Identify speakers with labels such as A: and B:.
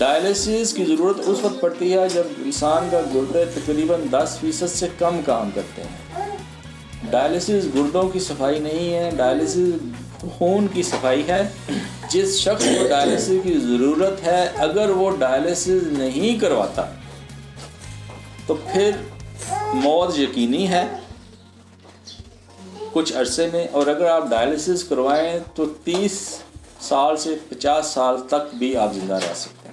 A: Dialysis की ज़रूरत उस वक्त पड़ती है जब इंसान का गुर्दे तकरीबन 10% से कम काम करते हैं। डायलिसिस गुर्दों की सफाई नहीं है, डायलिसिस खून की सफाई है। जिस शख्स को डायलिसिस की ज़रूरत है, अगर वो डायलिसिस नहीं करवाता तो फिर मौत यकीनी है कुछ अरसे में। और अगर आप डायलिसिस करवाएं तो 30 साल से 50 साल तक भी आप ज़िंदा रह सकते हैं।